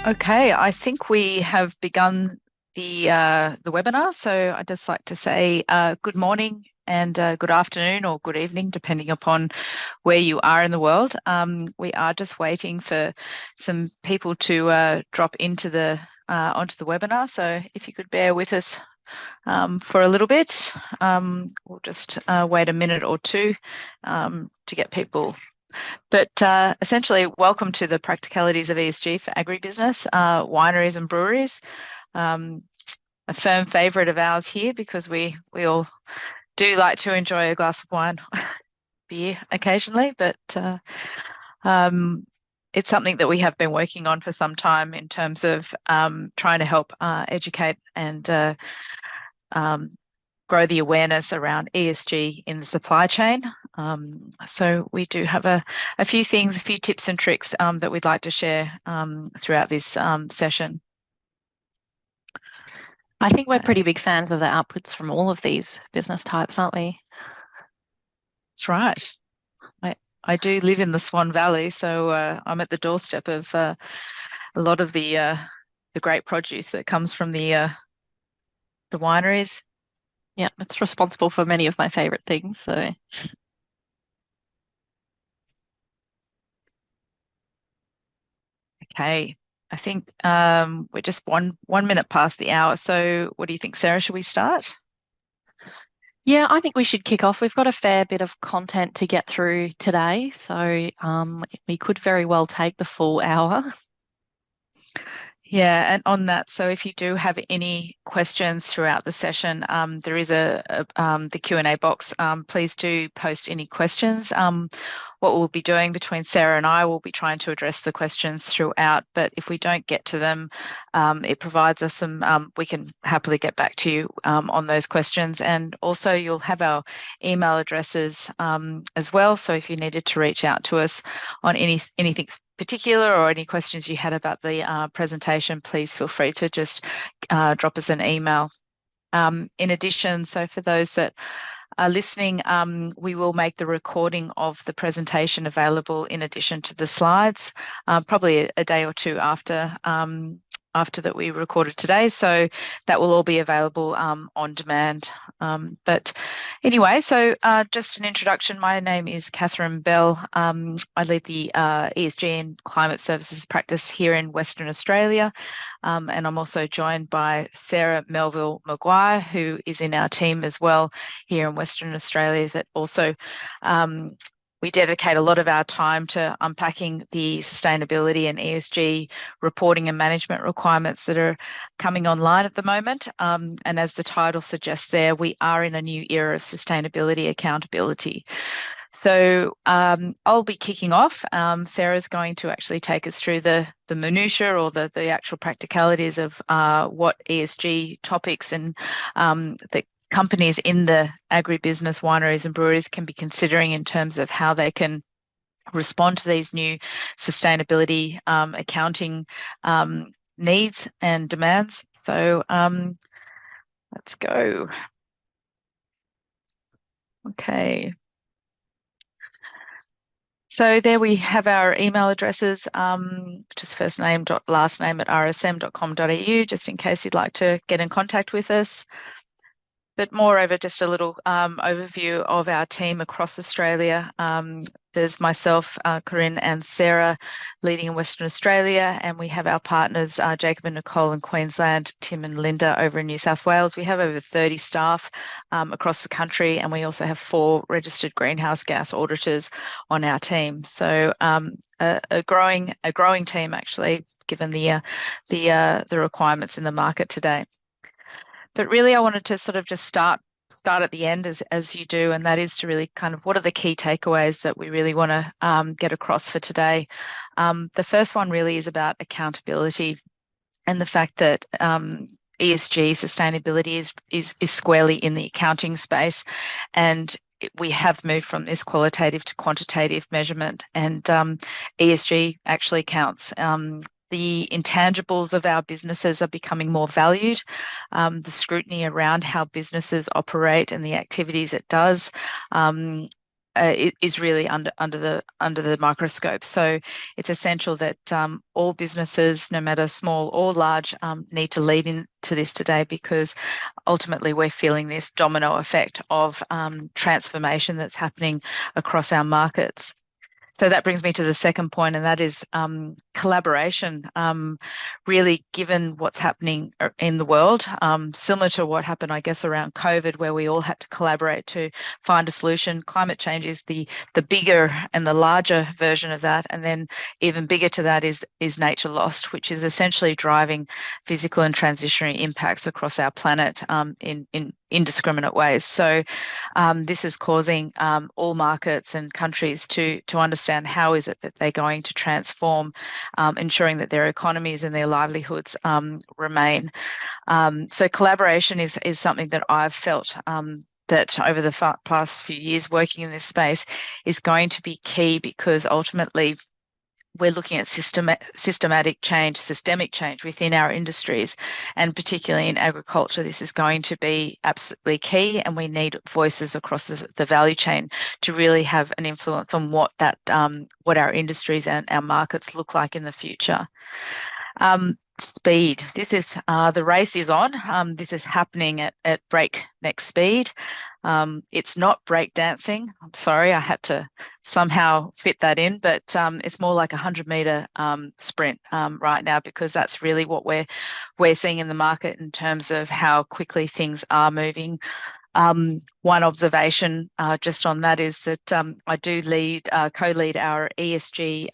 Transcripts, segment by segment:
Okay, I think we have begun the webinar. So I'd just like to say good morning and good afternoon or good evening, depending upon where you are in the world. We are just waiting for some people to drop into the onto the webinar. So if you could bear with us for a little bit, we'll just wait a minute or two to get people. But essentially, welcome to the Practicalities of ESG for agribusiness, wineries and breweries. A firm favourite of ours here because we all do like to enjoy a glass of wine, beer occasionally, but it's something that we have been working on for some time in terms of trying to help educate and grow the awareness around ESG in the supply chain. So we do have a few things, a few tips and tricks that we'd like to share throughout this session. I think we're pretty big fans of the outputs from all of these business types, aren't we? That's right. I do live in the Swan Valley, so I'm at the doorstep of a lot of the great produce that comes from the wineries. Yeah, it's responsible for many of my favorite things. So okay, I think we're just one minute past the hour. So what do you think, Sarah? Should we start? yeah, I think we should kick off. We've got a fair bit of content to get through today, so we could very well take the full hour. Yeah, and on that, so if you do have any questions throughout the session, there is the Q&A box. Please do post any questions. What we'll be doing between Sarah and I will be trying to address the questions throughout, but if we don't get to them, it provides us some, we can happily get back to you on those questions. And also you'll have our email addresses as well. So if you needed to reach out to us on anything particular or any questions you had about the presentation, please feel free to just drop us an email. In addition, so for those that are listening, we will make the recording of the presentation available in addition to the slides, probably a day or two after that we recorded today. So that will all be available on demand. But anyway, so just an introduction. My name is Catherine Bell. I lead the ESG and Climate Services practice here in Western Australia. And I'm also joined by Sarah Melville Maguire, who is in our team as well here in Western Australia, that also we dedicate a lot of our time to unpacking the sustainability and ESG reporting and management requirements that are coming online at the moment. And as the title suggests there, we are in a new era of sustainability accountability. So I'll be kicking off. Sarah's going to actually take us through the minutiae or the actual practicalities of what ESG topics and the companies in the agribusiness, wineries and breweries can be considering in terms of how they can respond to these new sustainability accounting needs and demands. So let's go. Okay. So there we have our email addresses, just first name dot last name at rsm.com.au, just in case you'd like to get in contact with us. But moreover, just a little overview of our team across Australia. There's myself, Corinne and Sarah leading in Western Australia, and we have our partners, Jacob and Nicole in Queensland, Tim and Linda over in New South Wales. We have over 30 staff across the country, and we also have 4 registered greenhouse gas auditors on our team. So a growing team, actually, given the requirements in the market today. But really, I wanted to sort of just start at the end as you do, and that is to really kind of what are the key takeaways that we really want to get across for today. The first one really is about accountability and the fact that ESG sustainability is squarely in the accounting space, and we have moved from this qualitative to quantitative measurement, and ESG actually counts. The intangibles of our businesses are becoming more valued. The scrutiny around how businesses operate and the activities it does is really under the microscope. So it's essential that all businesses, no matter small or large, need to lead into this today, because ultimately we're feeling this domino effect of transformation that's happening across our markets. So that brings me to the second point, and that is collaboration. Really, given what's happening in the world, similar to what happened, I guess, around COVID, where we all had to collaborate to find a solution. Climate change is the bigger and the larger version of that, and then even bigger to that is nature loss, which is essentially driving physical and transitionary impacts across our planet in indiscriminate ways. So this is causing all markets and countries to understand how is it that they're going to transform, ensuring that their economies and their livelihoods remain. So collaboration is something that I've felt that over the past few years working in this space is going to be key, because ultimately we're looking at systemic change within our industries, and particularly in agriculture. This is going to be absolutely key, and we need voices across the value chain to really have an influence on what our industries and our markets look like in the future. Speed. This is the race is on. This is happening at breakneck speed. It's not break dancing. I'm sorry, I had to somehow fit that in, but it's more like a 100-meter sprint right now, because that's really what we're seeing in the market in terms of how quickly things are moving. One observation just on that is that I do co-lead our ESG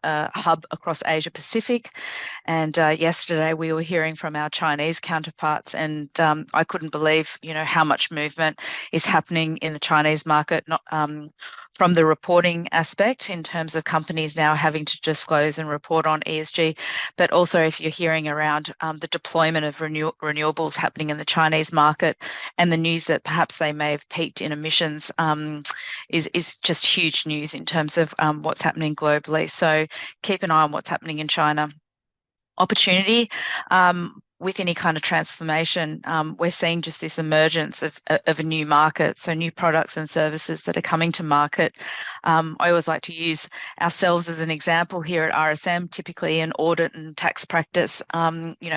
hub across Asia Pacific, and yesterday we were hearing from our Chinese counterparts, and I couldn't believe, how much movement is happening in the Chinese market, not from the reporting aspect in terms of companies now having to disclose and report on ESG, but also if you're hearing around the deployment of renewables happening in the Chinese market, and the news that perhaps they may have peaked in emissions is just huge news in terms of what's happening globally. So keep an eye on what's happening in China. Opportunity. With any kind of transformation, we're seeing just this emergence of a new market, so new products and services that are coming to market. I always like to use ourselves as an example here at RSM, typically in audit and tax practice, having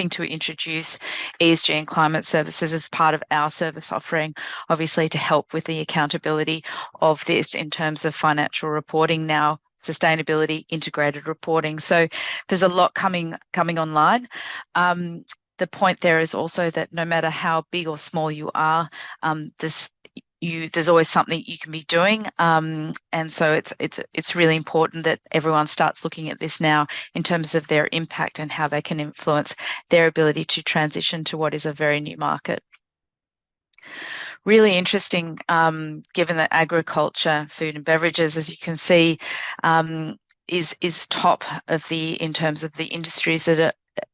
to introduce ESG and climate services as part of our service offering, obviously to help with the accountability of this in terms of financial reporting now, sustainability, integrated reporting. So there's a lot coming online. The point there is also that no matter how big or small you are, there's always something you can be doing, and so it's really important that everyone starts looking at this now in terms of their impact and how they can influence their ability to transition to what is a very new market. Really interesting, given that agriculture, food and beverages, as you can see, is top of in terms of the industries that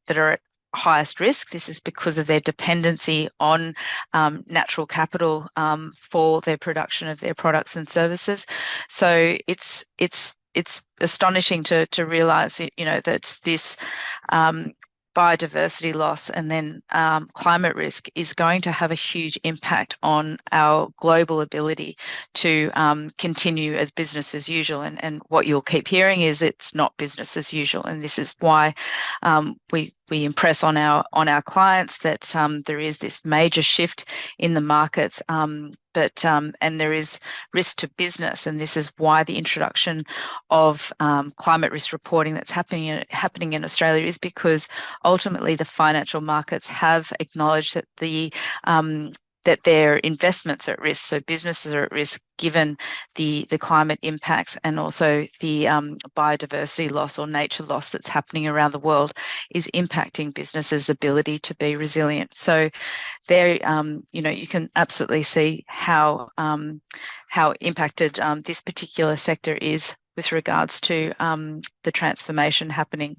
are at highest risk. This is because of their dependency on natural capital for their production of their products and services. So it's astonishing to realise, that this biodiversity loss and then climate risk is going to have a huge impact on our global ability to continue as business as usual. And what you'll keep hearing is it's not business as usual. And this is why we impress on our clients that there is this major shift in the markets, but there is risk to business, and this is why the introduction of climate risk reporting that's happening in Australia is because ultimately the financial markets have acknowledged that that their investments are at risk, so businesses are at risk given the climate impacts, and also the biodiversity loss or nature loss that's happening around the world is impacting businesses' ability to be resilient. So there, you can absolutely see how impacted this particular sector is with regards to the transformation happening.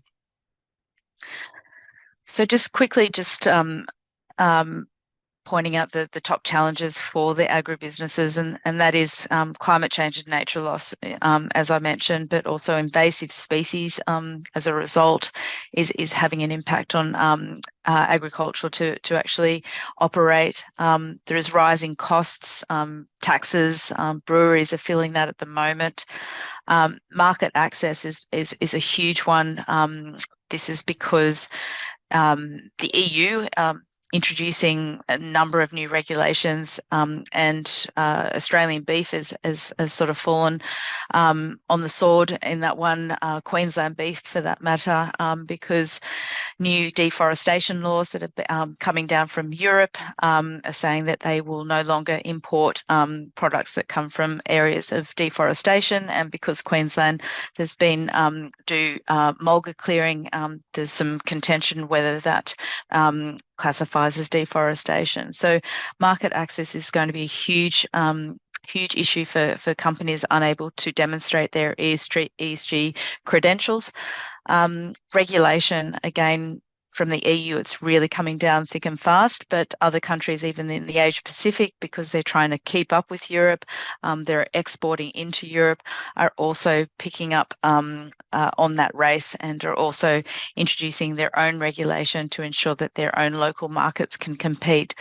So just quickly, pointing out the top challenges for the agribusinesses, and that is climate change and nature loss, as I mentioned, but also invasive species as a result is having an impact on agriculture to actually operate. There is rising costs, taxes. Breweries are feeling that at the moment. Market access is a huge one. This is because the EU introducing a number of new regulations, and Australian beef has sort of fallen on the sword in that one, Queensland beef for that matter, because new deforestation laws that are coming down from Europe are saying that they will no longer import products that come from areas of deforestation. And because Queensland has been mulga clearing, there's some contention whether that classifies as deforestation. So market access is going to be a huge issue for companies unable to demonstrate their ESG credentials. Regulation, again, from the EU, it's really coming down thick and fast, but other countries, even in the Asia Pacific, because they're trying to keep up with Europe, they're exporting into Europe, are also picking up on that race and are also introducing their own regulation to ensure that their own local markets can compete.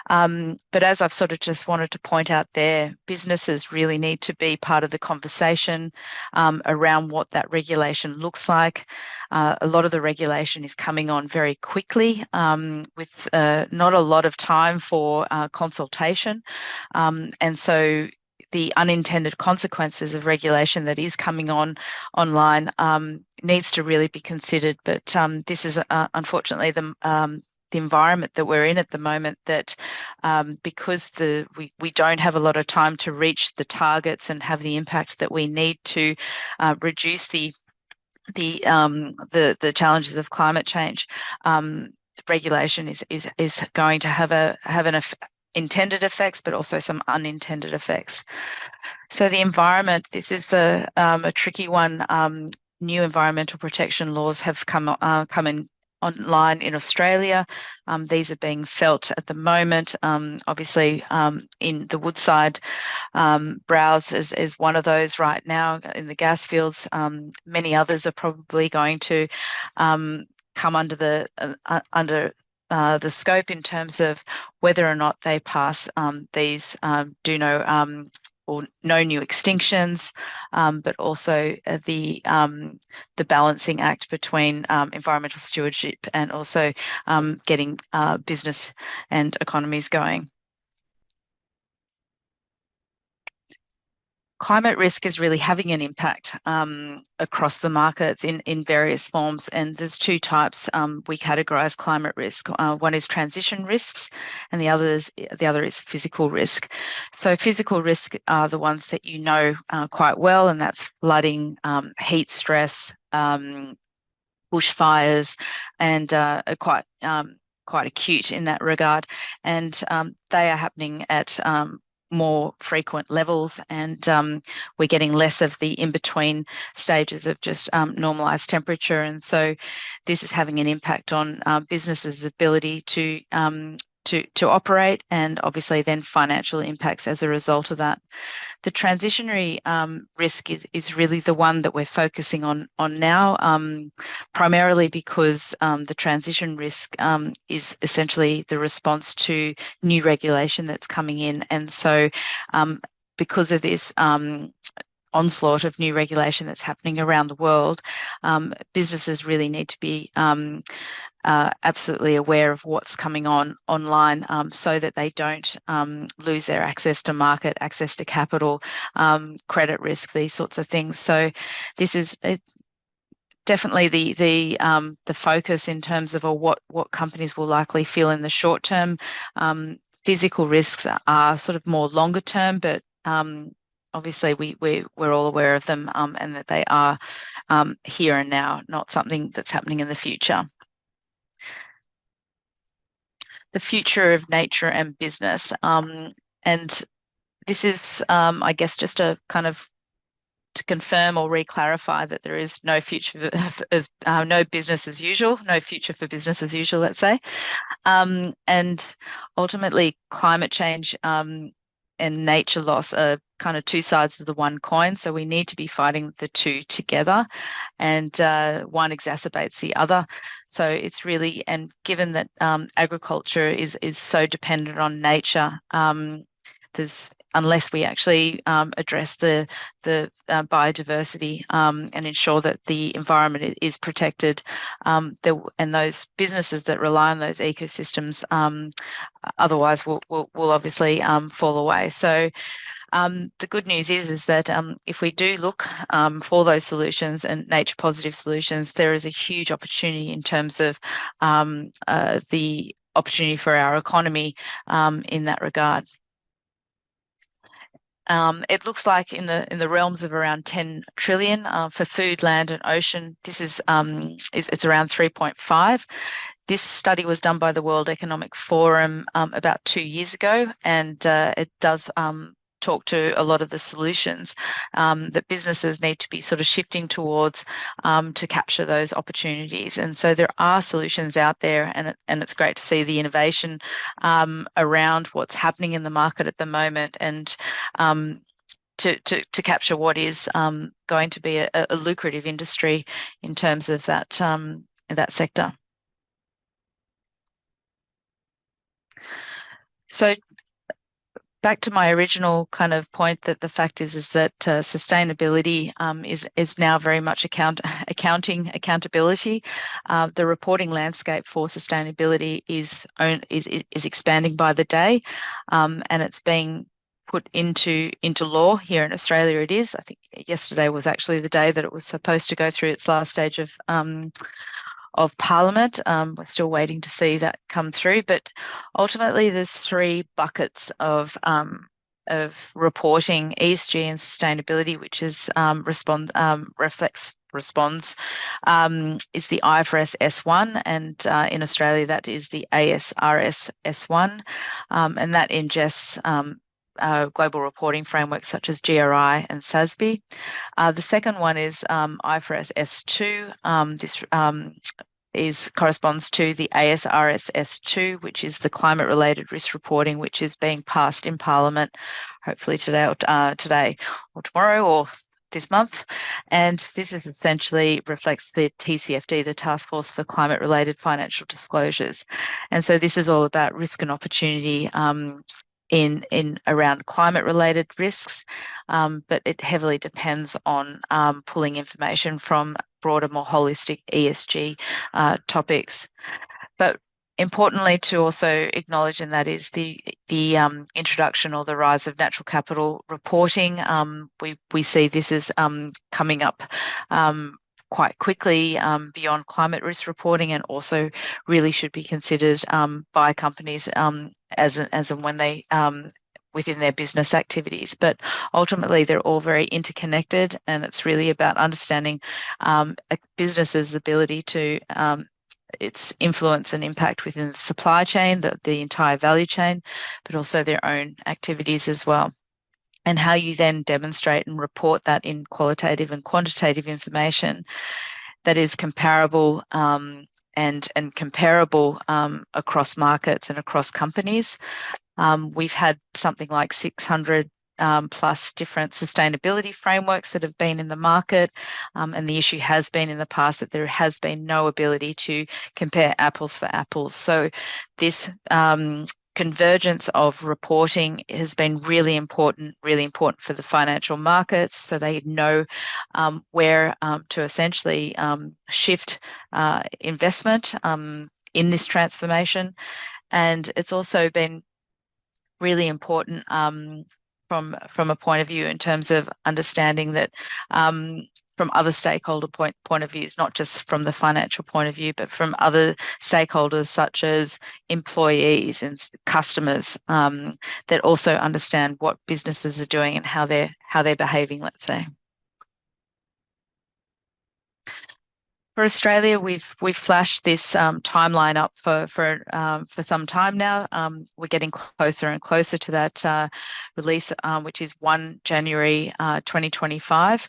But as I've sort of just wanted to point out there, businesses really need to be part of the conversation around what that regulation looks like. A lot of the regulation is coming on very quickly with not a lot of time for consultation. And so the unintended consequences of regulation that is coming online needs to really be considered. But this is unfortunately the environment that we're in at the moment, that because we don't have a lot of time to reach the targets and have the impact that we need to reduce the challenges of climate change. Regulation is going to have an intended effects, but also some unintended effects. So the environment, this is a tricky one. New environmental protection laws have come in online in Australia. These are being felt at the moment. Obviously, in the Woodside browse is one of those right now in the gas fields. Many others are probably going to come under the scope in terms of whether or not they pass these or no new extinctions, but also the balancing act between environmental stewardship and also getting business and economies going. Climate risk is really having an impact across the markets in various forms, and there's two types we categorise climate risk. One is transition risks, and the other is physical risk. So physical risk are the ones that you know quite well, and that's flooding, heat stress, bushfires, and quite acute in that regard. And they are happening at more frequent levels, and we're getting less of the in-between stages of just normalised temperature. And so this is having an impact on businesses' ability to operate, and obviously then financial impacts as a result of that. The transitionary risk is really the one that we're focusing on now, primarily because the transition risk is essentially the response to new regulation that's coming in. And so because of this onslaught of new regulation that's happening around the world, businesses really need to be absolutely aware of what's coming online, so that they don't lose their access to market, access to capital, credit risk, these sorts of things. So this is definitely the focus in terms of what companies will likely feel in the short term. Physical risks are sort of more longer term, but obviously we're all aware of them, and that they are here and now, not something that's happening in the future. The future of nature and business. And this is, I guess, just a kind of just confirm or re-clarify that there is no future as no business as usual, no future for business as usual, let's say. And ultimately, climate change and nature loss are kind of two sides of the one coin. So we need to be fighting the two together, and one exacerbates the other. So it's really, and given that agriculture is so dependent on nature, there's unless we actually address the biodiversity and ensure that the environment is protected, and those businesses that rely on those ecosystems otherwise will obviously fall away. So the good news is that if we do look for those solutions and nature positive solutions, there is a huge opportunity in terms of the opportunity for our economy in that regard. It looks like in the realms of around 10 trillion for food, land, and ocean. This is it's around 3.5. This study was done by the World Economic Forum about 2 years ago, and it does talk to a lot of the solutions that businesses need to be sort of shifting towards to capture those opportunities. And so there are solutions out there, and it's great to see the innovation around what's happening in the market at the moment, and to capture what is going to be a lucrative industry in terms of that sector. So back to my original kind of point, that the fact is that sustainability is now very much accountability. The reporting landscape for sustainability is expanding by the day, and it's being put into law here in Australia. It is. I think yesterday was actually the day that it was supposed to go through its last stage of Parliament. We're still waiting to see that come through, but ultimately there's three buckets of reporting: ESG and sustainability, which is responds is the IFRS S1, and in Australia that is the ASRS S1, and that ingests global reporting frameworks such as GRI and SASB. The second one is IFRS S2. This corresponds to the ASRS S2, which is the climate-related risk reporting, which is being passed in Parliament, hopefully today or tomorrow or this month. And this is essentially reflects the TCFD, the Task Force for Climate-Related Financial Disclosures. And so this is all about risk and opportunity in around climate-related risks, but it heavily depends on pulling information from broader, more holistic ESG topics. But importantly, to also acknowledge, and that is the introduction or the rise of natural capital reporting. We see this as coming up quite quickly beyond climate risk reporting, and also really should be considered by companies as and when they within their business activities. But ultimately, they're all very interconnected, and it's really about understanding a business's ability to its influence and impact within the supply chain, the entire value chain, but also their own activities as well. And how you then demonstrate and report that in qualitative and quantitative information that is comparable and comparable across markets and across companies. We've had something like 600 plus different sustainability frameworks that have been in the market, and the issue has been in the past that there has been no ability to compare apples for apples. So this convergence of reporting has been really important for the financial markets, so they know where to essentially shift investment in this transformation. And it's also been really important from a point of view in terms of understanding that from other stakeholder point of views, not just from the financial point of view, but from other stakeholders such as employees and customers that also understand what businesses are doing and how they're behaving, let's say. For Australia, we've flashed this timeline up for some time now. We're getting closer and closer to that release, which is 1 January 2025,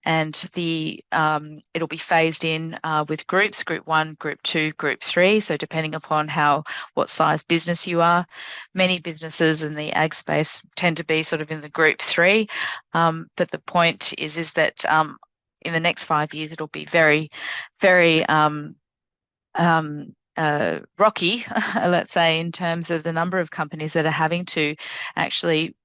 and it'll be phased in with groups: Group 1, Group 2, Group 3. So depending upon what size business you are, many businesses in the ag space tend to be sort of in the Group 3. But the point is that in the next 5 years, it'll be very, very rocky, let's say, in terms of the number of companies that are having to actually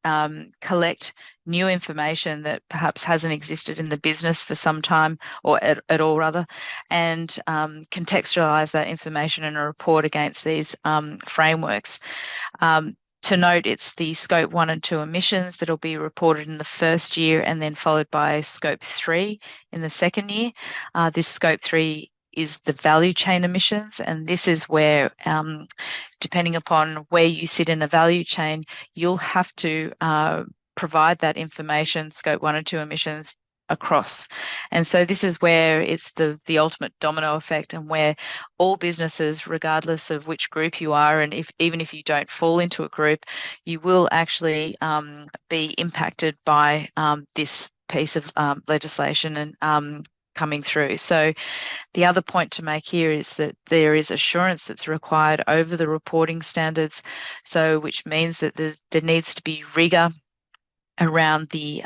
collect new information that perhaps hasn't existed in the business for some time, or at all rather, and contextualize that information in a report against these frameworks. To note, it's the Scope 1 and 2 emissions that'll be reported in the first year, and then followed by Scope 3 in the second year. This Scope 3 is the value chain emissions, and this is where, depending upon where you sit in a value chain, you'll have to provide that information, Scope 1 and 2 emissions, across. And so this is where it's the ultimate domino effect, and where all businesses, regardless of which group you are, and even if you don't fall into a group, you will actually be impacted by this piece of legislation and coming through. So the other point to make here is that there is assurance that's required over the reporting standards, so which means that there needs to be rigor around the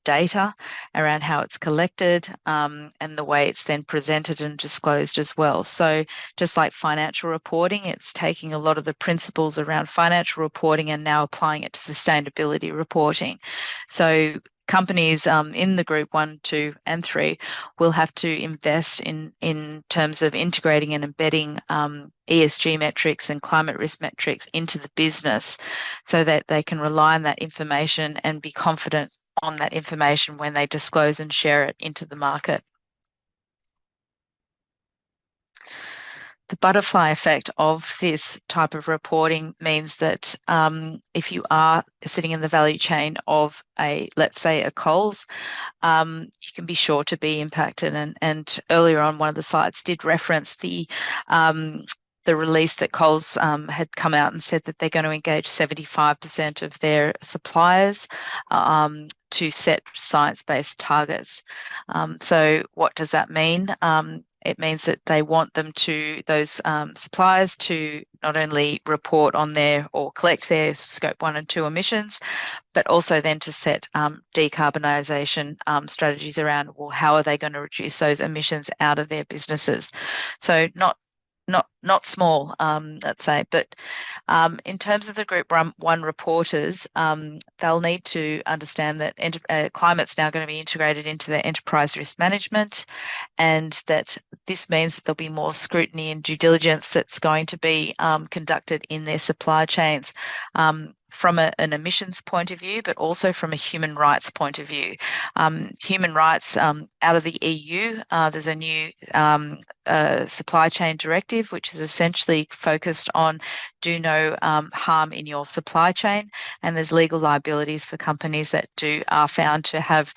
data, around how it's collected, and the way it's then presented and disclosed as well. So just like financial reporting, it's taking a lot of the principles around financial reporting and now applying it to sustainability reporting. So companies in the Group 1, 2, and 3 will have to invest in terms of integrating and embedding ESG metrics and climate risk metrics into the business, so that they can rely on that information and be confident on that information when they disclose and share it into the market. The butterfly effect of this type of reporting means that if you are sitting in the value chain of let's say a Coles, you can be sure to be impacted. And earlier on, one of the slides did reference the release that Coles had come out and said that they're going to engage 75% of their suppliers to set science-based targets. So what does that mean? It means that they want those suppliers to not only report on or collect their Scope 1 and 2 emissions, but also then to set decarbonisation strategies around, well, how are they going to reduce those emissions out of their businesses? So not small, let's say, but in terms of the Group 1 reporters, they'll need to understand that climate's now going to be integrated into their enterprise risk management, and that this means that there'll be more scrutiny and due diligence that's going to be conducted in their supply chains, from an emissions point of view, but also from a human rights point of view. Human rights out of the EU, there's a new supply chain directive, which is essentially focused on do no harm in your supply chain, and there's legal liabilities for companies that are found to have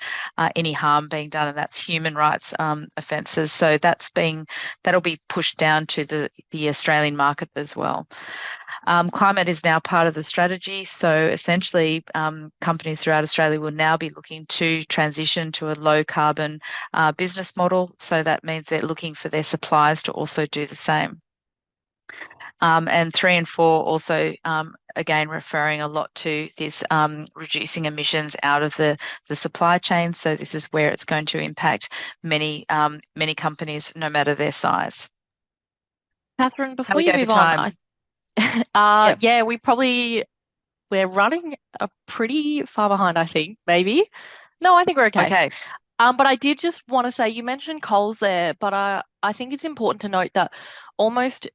any harm being done, and that's human rights offences. So that'll be pushed down to the Australian market as well. Climate is now part of the strategy, so essentially companies throughout Australia will now be looking to transition to a low carbon business model. So that means they're looking for their suppliers to also do the same. And 3 and 4 also, again, referring a lot to this reducing emissions out of the supply chain. So this is where it's going to impact many companies, no matter their size. Catherine, before you move on, yeah, we're running pretty far behind, I think, maybe. No, I think we're okay. Okay. But I did just want to say, you mentioned Coles there, but I think it's important to note that almost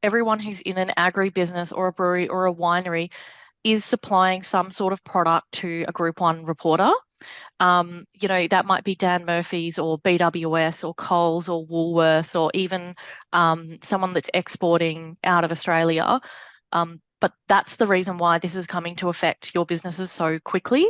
everyone who's in an agribusiness or a brewery or a winery is supplying some sort of product to a Group 1 reporter. That might be Dan Murphy's or BWS or Coles or Woolworths, or even someone that's exporting out of Australia. But that's the reason why this is coming to affect your businesses so quickly,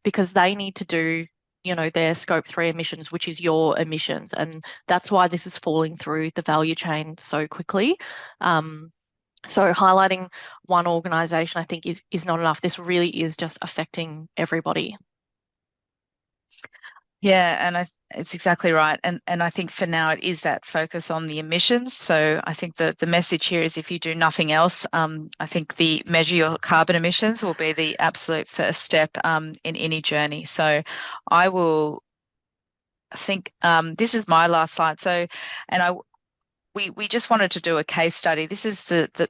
because they need to do their scope 3 emissions, which is your emissions. And that's why this is falling through the value chain so quickly. So highlighting one organisation, I think, is not enough. This really is just affecting everybody. Yeah, and it's exactly right. And I think for now it is that focus on the emissions. So I think the message here is if you do nothing else, I think the measure your carbon emissions will be the absolute first step in any journey. So I will think this is my last slide. So, and we just wanted to do a case study. This is the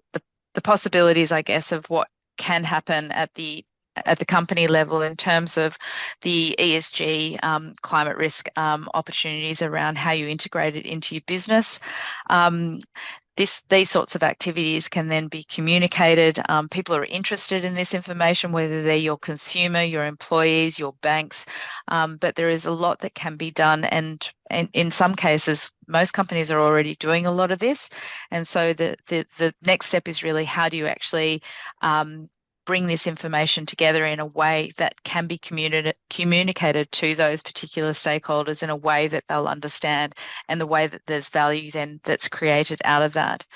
possibilities, I guess, of what can happen at the company level in terms of the ESG climate risk opportunities around how you integrate it into your business. Um, these sorts of activities can then be communicated. People are interested in this information, whether they're your consumer, your employees, your banks. But there is a lot that can be done, and in some cases, most companies are already doing a lot of this. And so the next step is really how do you actually bring this information together in a way that can be communicated to those particular stakeholders in a way that they'll understand and the way that there's value then that's created out of that.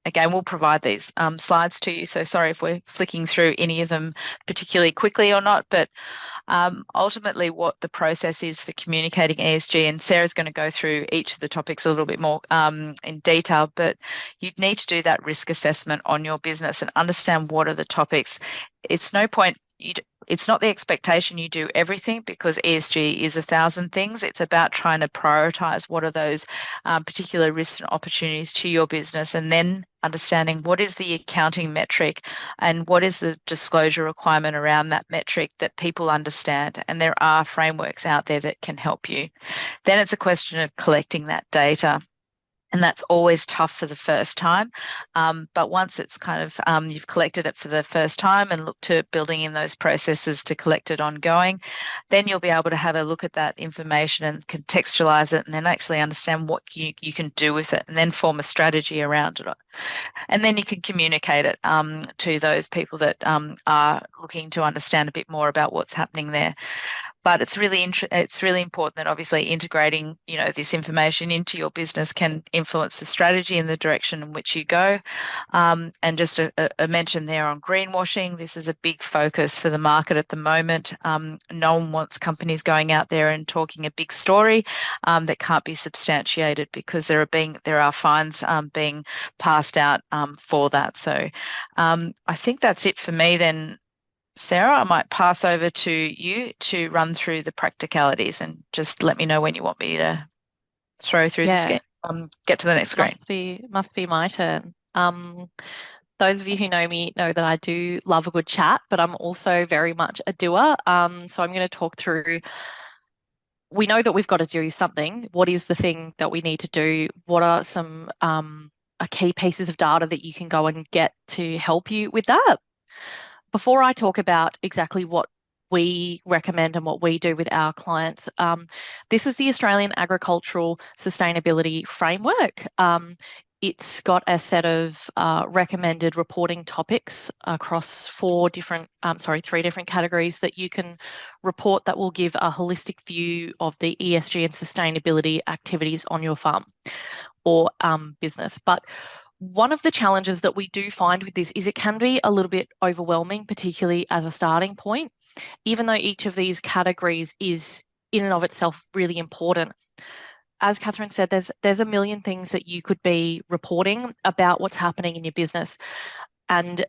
Again, we'll provide these slides to you. So sorry if we're flicking through any of them particularly quickly or not, but ultimately what the process is for communicating ESG, and Sarah's going to go through each of the topics a little bit more in detail, but you need to do that risk assessment on your business and understand what are the topics. It's no point it's not the expectation you do everything because ESG is 1,000 things. It's about trying to prioritize what are those particular risks and opportunities to your business, and then understanding what is the accounting metric and what is the disclosure requirement around that metric that people understand. And there are frameworks out there that can help you. Then it's a question of collecting that data. And that's always tough for the first time. But once it's kind of you've collected it for the first time and look to building in those processes to collect it ongoing, then you'll be able to have a look at that information and contextualize it and then actually understand what you can do with it and then form a strategy around it. And then you can communicate it to those people that are looking to understand a bit more about what's happening there. But it's really important that obviously integrating, this information into your business can influence the strategy and the direction in which you go. And just a mention there on greenwashing. This is a big focus for the market at the moment. No one wants companies going out there and talking a big story that can't be substantiated because there are fines being passed out for that. So I think that's it for me then. Sarah, I might pass over to you to run through the practicalities and just let me know when you want me to throw through the scheme. Get to the next screen. Must be my turn. Those of you who know me know that I do love a good chat, but I'm also very much a doer. So I'm going to talk through. We know that we've got to do something. What is the thing that we need to do? What are some key pieces of data that you can go and get to help you with that? Before I talk about exactly what we recommend and what we do with our clients, this is the Australian Agricultural Sustainability Framework. It's got a set of recommended reporting topics across three different categories that you can report that will give a holistic view of the ESG and sustainability activities on your farm or business. But one of the challenges that we do find with this is it can be a little bit overwhelming, particularly as a starting point, even though each of these categories is in and of itself really important. As Catherine said, there's a million things that you could be reporting about what's happening in your business. And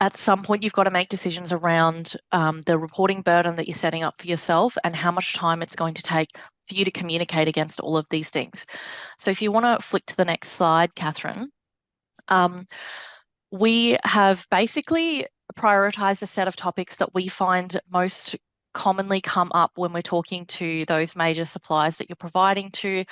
at some point, you've got to make decisions around the reporting burden that you're setting up for yourself and how much time it's going to take for you to communicate against all of these things. So if you want to flick to the next slide, Catherine, we have basically prioritized a set of topics that we find most commonly come up when we're talking to those major suppliers that you're providing to,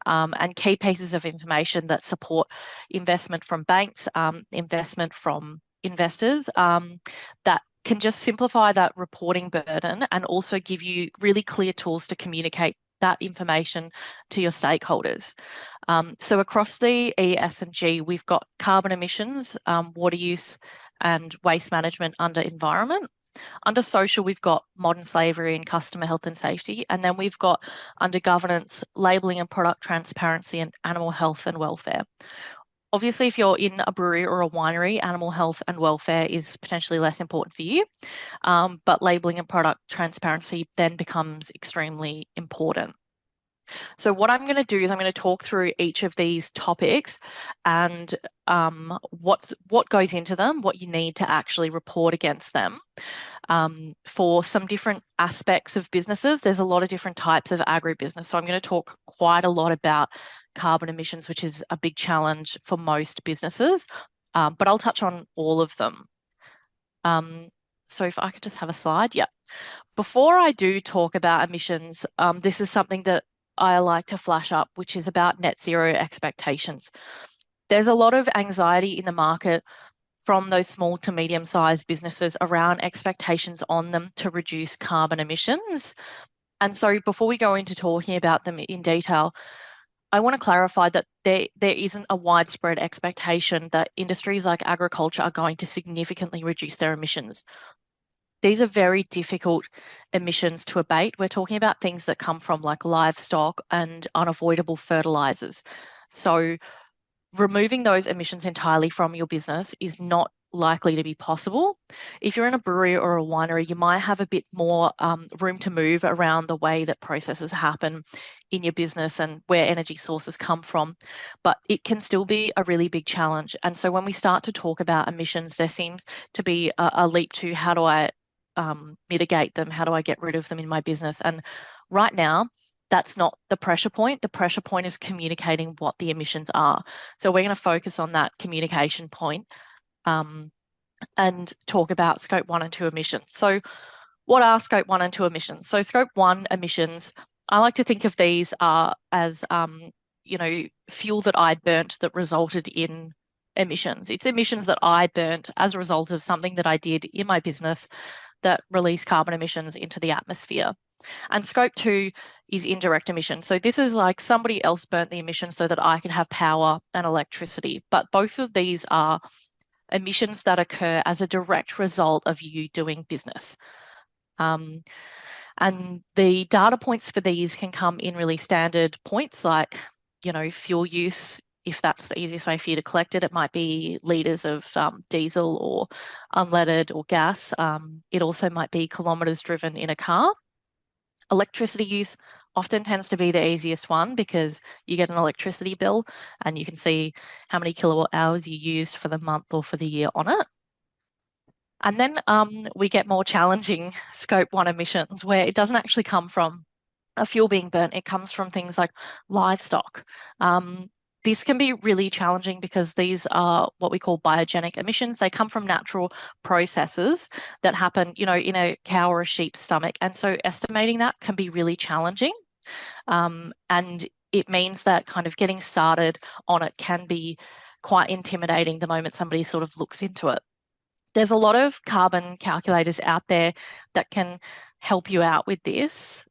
and key pieces of information that support investment from banks, investment from investors, that can just simplify that reporting burden and also give you really clear tools to communicate that information to your stakeholders. So across the E, S and G, we've got carbon emissions, water use and waste management under environment. Under social, we've got modern slavery and customer health and safety. And then we've got under governance, labeling and product transparency and animal health and welfare. Obviously, if you're in a brewery or a winery, animal health and welfare is potentially less important for you, but labeling and product transparency then becomes extremely important. So what I'm going to do is I'm going to talk through each of these topics and what goes into them, what you need to actually report against them. For some different aspects of businesses, there's a lot of different types of agribusiness. So I'm going to talk quite a lot about carbon emissions, which is a big challenge for most businesses, but I'll touch on all of them. So if I could just have a slide. Yeah. Before I do talk about emissions, this is something that I like to flash up, which is about net zero expectations. There's a lot of anxiety in the market from those small to medium-sized businesses around expectations on them to reduce carbon emissions. And so before we go into talking about them in detail, I want to clarify that there isn't a widespread expectation that industries like agriculture are going to significantly reduce their emissions. These are very difficult emissions to abate. We're talking about things that come from like livestock and unavoidable fertilizers. So removing those emissions entirely from your business is not likely to be possible. If you're in a brewery or a winery, you might have a bit more room to move around the way that processes happen in your business and where energy sources come from, but it can still be a really big challenge. And so when we start to talk about emissions, there seems to be a leap to how do I mitigate them? How do I get rid of them in my business? And right now, that's not the pressure point. The pressure point is communicating what the emissions are. So we're going to focus on that communication point and talk about scope 1 and 2 emissions. So what are scope 1 and 2 emissions? So scope 1 emissions, I like to think of these as fuel that I burnt that resulted in emissions. It's emissions that I burnt as a result of something that I did in my business that release carbon emissions into the atmosphere. And scope 2 is indirect emissions. So this is like somebody else burnt the emissions so that I can have power and electricity. But both of these are emissions that occur as a direct result of you doing business. And the data points for these can come in really standard points like, fuel use. If that's the easiest way for you to collect it, it might be litres of diesel or unleaded or gas. It also might be kilometres driven in a car. Electricity use often tends to be the easiest one because you get an electricity bill and you can see how many kilowatt hours you used for the month or for the year on it. And then we get more challenging scope 1 emissions where it doesn't actually come from a fuel being burnt. It comes from things like livestock. This can be really challenging because these are what we call biogenic emissions. They come from natural processes that happen, in a cow or a sheep's stomach. And so estimating that can be really challenging. And it means that kind of getting started on it can be quite intimidating the moment somebody sort of looks into it. There's a lot of carbon calculators out there that can help you out with this.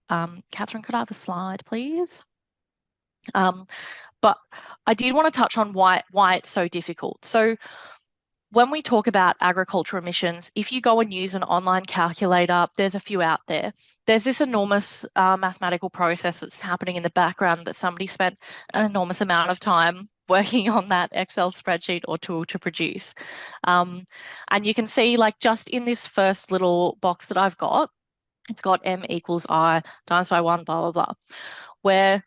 Catherine, could I have a slide, please? But I did want to touch on why it's so difficult. So when we talk about agriculture emissions, if you go and use an online calculator, there's a few out there. There's this enormous mathematical process that's happening in the background that somebody spent an enormous amount of time working on that Excel spreadsheet or tool to produce. And you can see like just in this first little box that I've got, it's got M equals I times by 1, blah, blah, blah, where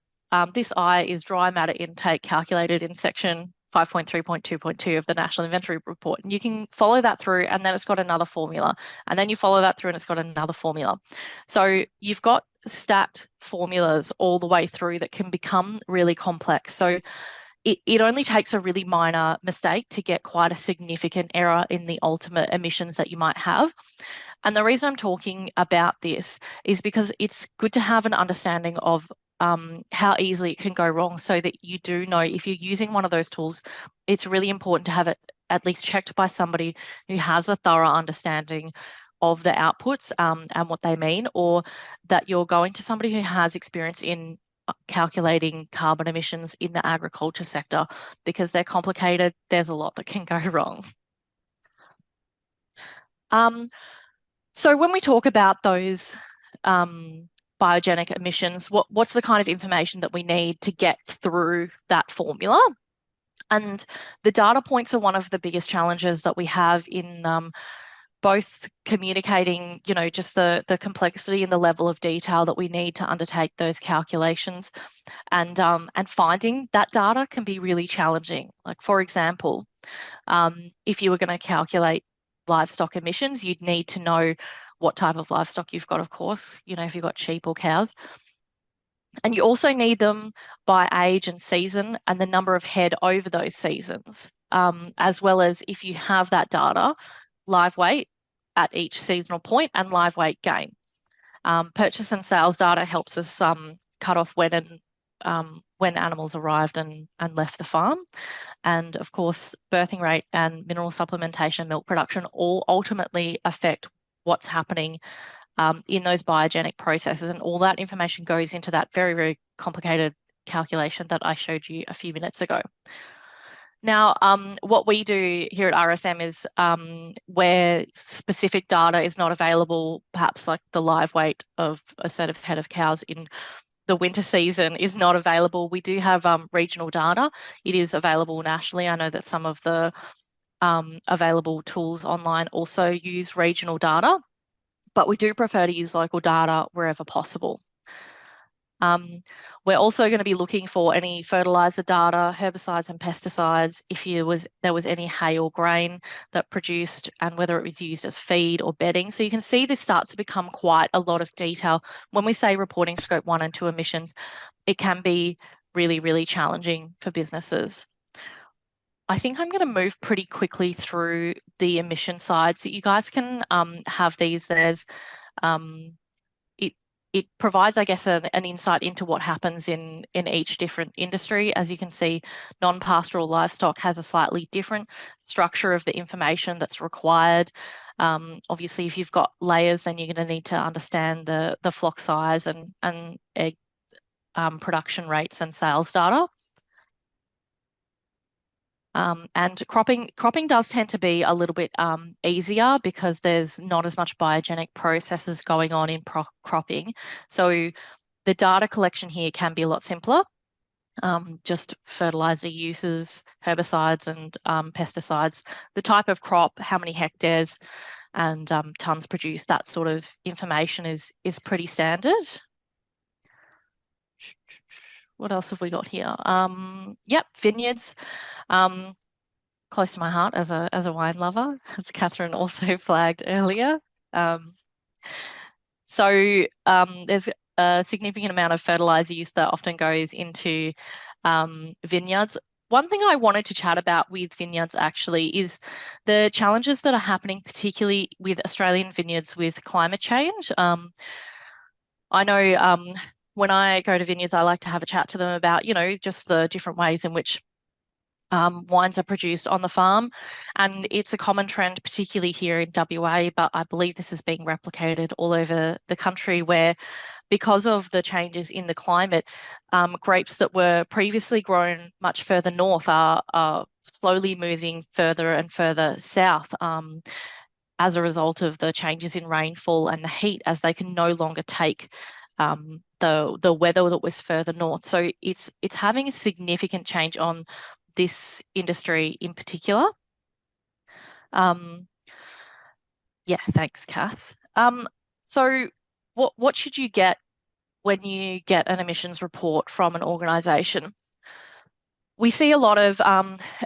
this I is dry matter intake calculated in section 5.3.2.2 of the National Inventory Report. And you can follow that through and then it's got another formula. And then you follow that through and it's got another formula. So you've got stacked formulas all the way through that can become really complex. So it only takes a really minor mistake to get quite a significant error in the ultimate emissions that you might have. And the reason I'm talking about this is because it's good to have an understanding of how easily it can go wrong so that you do know if you're using one of those tools, it's really important to have it at least checked by somebody who has a thorough understanding of the outputs and what they mean, or that you're going to somebody who has experience in calculating carbon emissions in the agriculture sector because they're complicated. There's a lot that can go wrong. So when we talk about those biogenic emissions, what's the kind of information that we need to get through that formula? And the data points are one of the biggest challenges that we have in both communicating, just the complexity and the level of detail that we need to undertake those calculations, and finding that data can be really challenging. Like, for example, if you were going to calculate livestock emissions, you'd need to know what type of livestock you've got, of course, if you've got sheep or cows. And you also need them by age and season and the number of head over those seasons, as well as, if you have that data, live weight at each seasonal point and live weight gain. Purchase and sales data helps us cut off when animals arrived and left the farm. And of course, birthing rate and mineral supplementation, milk production all ultimately affect what's happening in those biogenic processes. And all that information goes into that very, very complicated calculation that I showed you a few minutes ago. Now, what we do here at RSM is where specific data is not available, perhaps like the live weight of a set of head of cows in the winter season is not available. We do have regional data. It is available nationally. I know that some of the available tools online also use regional data, but we do prefer to use local data wherever possible. We're also going to be looking for any fertilizer data, herbicides and pesticides, if there was any hay or grain that produced, and whether it was used as feed or bedding. So you can see this starts to become quite a lot of detail. When we say reporting scope 1 and 2 emissions, it can be really, really challenging for businesses. I think I'm going to move pretty quickly through the emission side so you guys can have these. It provides, I guess, an insight into what happens in each different industry. As you can see, non-pastoral livestock has a slightly different structure of the information that's required. Obviously, if you've got layers, then you're going to need to understand the flock size and egg production rates and sales data. And cropping does tend to be a little bit easier because there's not as much biogenic processes going on in cropping. So the data collection here can be a lot simpler. Just fertilizer uses, herbicides and pesticides, the type of crop, how many hectares and tonnes produced, that sort of information is pretty standard. What else have we got here? Yep, vineyards. Close to my heart as a wine lover, as Catherine also flagged earlier. So there's a significant amount of fertilizer use that often goes into vineyards. One thing I wanted to chat about with vineyards actually is the challenges that are happening, particularly with Australian vineyards with climate change. I know when I go to vineyards, I like to have a chat to them about, just the different ways in which wines are produced on the farm. And it's a common trend, particularly here in WA, but I believe this is being replicated all over the country, where because of the changes in the climate, grapes that were previously grown much further north are slowly moving further and further south as a result of the changes in rainfall and the heat, as they can no longer take the weather that was further north. So it's having a significant change on this industry in particular. Yeah, thanks, Kath. So what should you get when you get an emissions report from an organisation? We see a lot of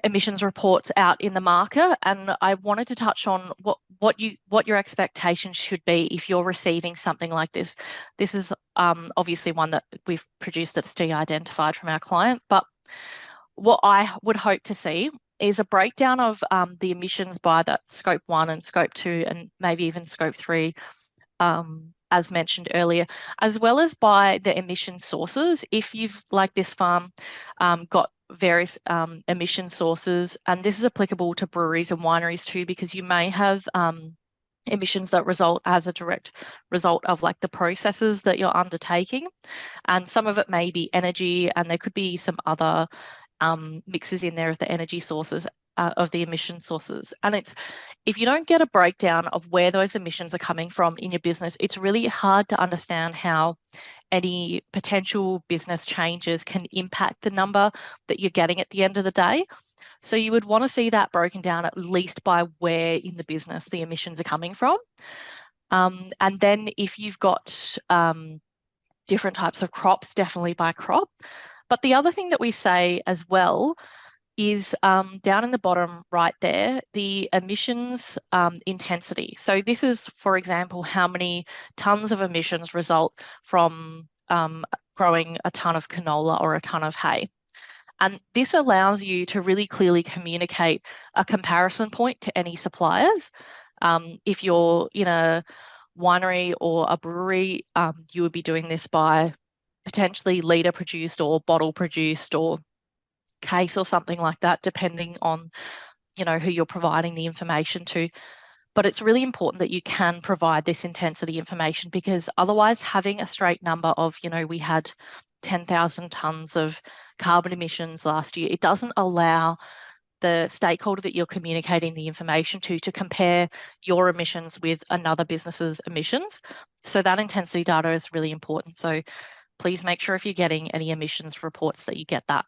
emissions reports out in the market, and I wanted to touch on what your expectations should be if you're receiving something like this. This is obviously one that we've produced that's de-identified from our client, but what I would hope to see is a breakdown of the emissions by that scope 1 and scope 2 and maybe even scope 3, as mentioned earlier, as well as by the emission sources. If you've, like this farm, got various emission sources, and this is applicable to breweries and wineries too, because you may have emissions that result as a direct result of like the processes that you're undertaking. And some of it may be energy, and there could be some other mixes in there of the energy sources. of the emission sources. And if you don't get a breakdown of where those emissions are coming from in your business, it's really hard to understand how any potential business changes can impact the number that you're getting at the end of the day. So you would want to see that broken down at least by where in the business the emissions are coming from. And then if you've got different types of crops, definitely by crop. But the other thing that we say as well is down in the bottom right there, the emissions intensity. So this is, for example, how many tons of emissions result from growing a ton of canola or a ton of hay. And this allows you to really clearly communicate a comparison point to any suppliers. If you're in a winery or a brewery, you would be doing this by potentially litre produced or bottle produced or case or something like that, depending on, who you're providing the information to. But it's really important that you can provide this intensity information, because otherwise having a straight number of, we had 10,000 tonnes of carbon emissions last year, it doesn't allow the stakeholder that you're communicating the information to compare your emissions with another business's emissions. So that intensity data is really important. So please make sure if you're getting any emissions reports that you get that.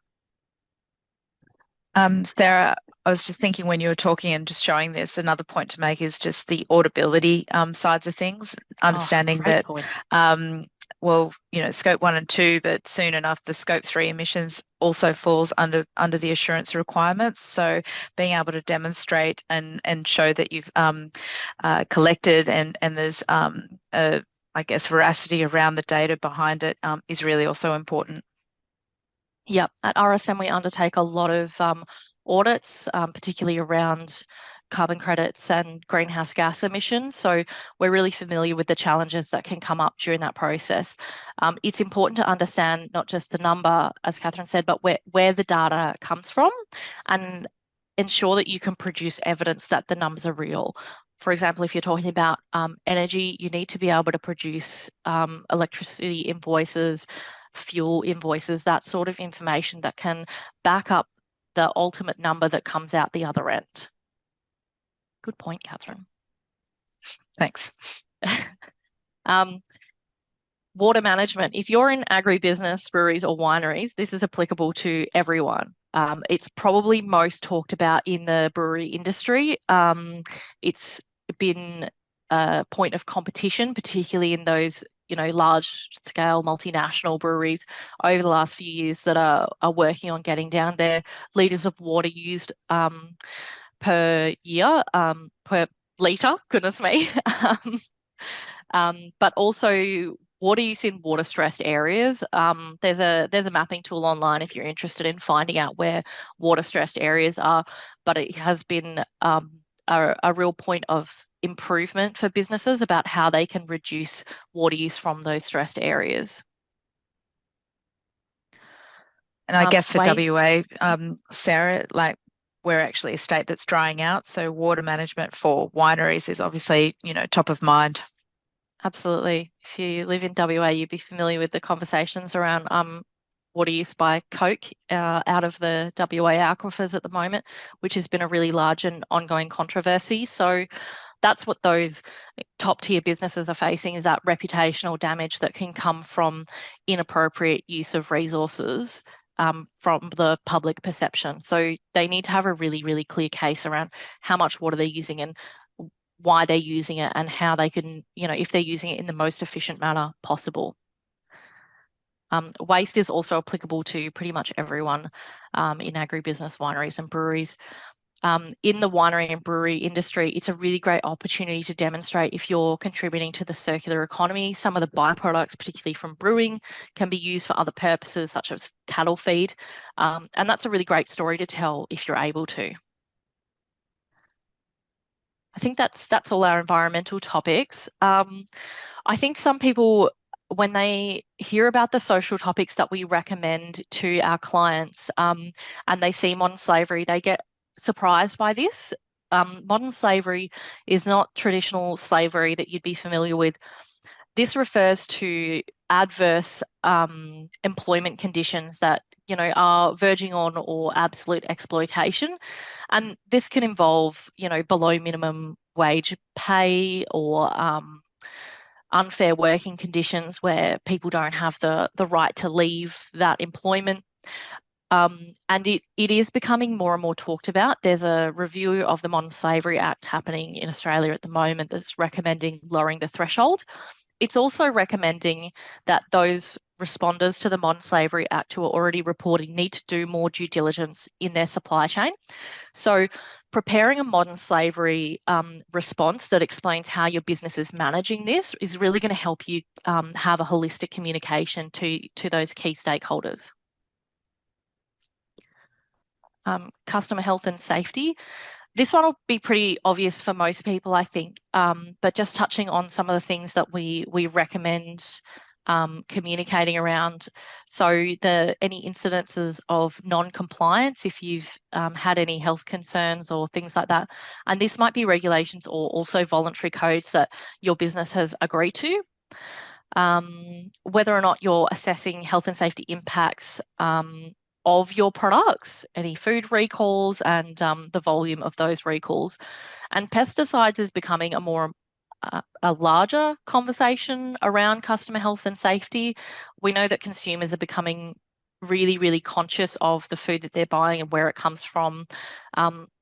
Sarah, I was just thinking when you were talking and just showing this, another point to make is just the auditability sides of things, understanding that, scope 1 and 2, but soon enough, the scope 3 emissions also falls under the assurance requirements. So being able to demonstrate and show that you've collected and there's I guess veracity around the data behind it is really also important. Yep, at RSM we undertake a lot of audits, particularly around carbon credits and greenhouse gas emissions. So we're really familiar with the challenges that can come up during that process. It's important to understand not just the number, as Catherine said, but where the data comes from, and ensure that you can produce evidence that the numbers are real. For example, if you're talking about energy, you need to be able to produce electricity invoices, fuel invoices, that sort of information that can back up the ultimate number that comes out the other end. Good point, Catherine. Thanks. Water management. If you're in agribusiness, breweries or wineries, this is applicable to everyone. It's probably most talked about in the brewery industry. It's been a point of competition, particularly in those large scale multinational breweries over the last few years that are working on getting down their litres of water used per year, per litre, goodness me. But also water use in water stressed areas. There's a mapping tool online if you're interested in finding out where water stressed areas are, but it has been a real point of improvement for businesses about how they can reduce water use from those stressed areas. And I guess for WA, Sarah, like we're actually a state that's drying out, so water management for wineries is obviously, top of mind. Absolutely. If you live in WA, you'd be familiar with the conversations around water use by Coke out of the WA aquifers at the moment, which has been a really large and ongoing controversy. So that's what those top tier businesses are facing, is that reputational damage that can come from inappropriate use of resources from the public perception. So they need to have a really, really clear case around how much water they're using and why they're using it, and how they can, if they're using it in the most efficient manner possible. Waste is also applicable to pretty much everyone in agribusiness, wineries and breweries. In the winery and brewery industry, it's a really great opportunity to demonstrate if you're contributing to the circular economy. Some of the byproducts, particularly from brewing, can be used for other purposes, such as cattle feed. And that's a really great story to tell if you're able to. I think that's all our environmental topics. I think some people, when they hear about the social topics that we recommend to our clients, and they see modern slavery, they get surprised by this. Modern slavery is not traditional slavery that you'd be familiar with. This refers to adverse employment conditions that are verging on or absolute exploitation. And this can involve, below minimum wage pay or unfair working conditions where people don't have the right to leave that employment. And it is becoming more and more talked about. There's a review of the Modern Slavery Act happening in Australia at the moment that's recommending lowering the threshold. It's also recommending that those responders to the Modern Slavery Act who are already reporting need to do more due diligence in their supply chain. So, preparing a modern slavery response that explains how your business is managing this is really going to help you have a holistic communication to those key stakeholders. Customer health and safety. This one will be pretty obvious for most people, I think, but just touching on some of the things that we recommend communicating around. So any incidences of non-compliance, if you've had any health concerns or things like that, and this might be regulations or also voluntary codes that your business has agreed to. Whether or not you're assessing health and safety impacts of your products, any food recalls, and the volume of those recalls. And pesticides is becoming a larger conversation around customer health and safety. We know that consumers are becoming really, really conscious of the food that they're buying and where it comes from.